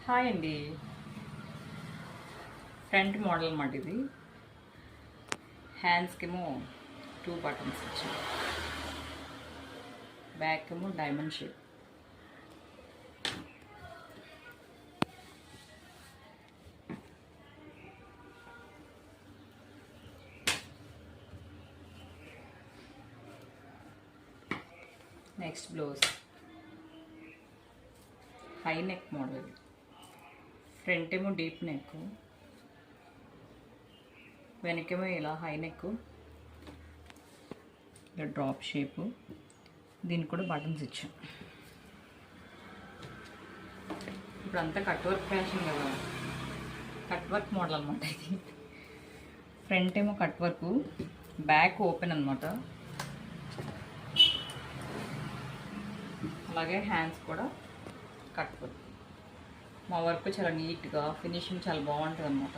Hi అండి. Front model అన్నమాట ఇది. హ్యాండ్స్కేమో 2 బటన్స్ ఇచ్చారు, బ్యాక్ ఏమో diamond shape. Next blouse high neck model. Front ఏమో డీప్ నెక్, వెనకేమో ఇలా హై నెక్, ఇలా డ్రాప్ షేపు. దీనికి కూడా బటన్స్ ఇచ్చాం. ఇప్పుడు అంతా కట్ వర్క్ ఫ్యాషన్ కదా, కట్ వర్క్ మోడల్ అనమాట ఇది. ఫ్రంట్ ఏమో కట్ వర్క్, బ్యాక్ ఓపెన్ అనమాట. అలాగే హ్యాండ్స్ కూడా కట్ వర్క్. మా వర్క్ చాలా నీట్గా, ఫినిషింగ్ చాలా బాగుంటుంది అనమాట.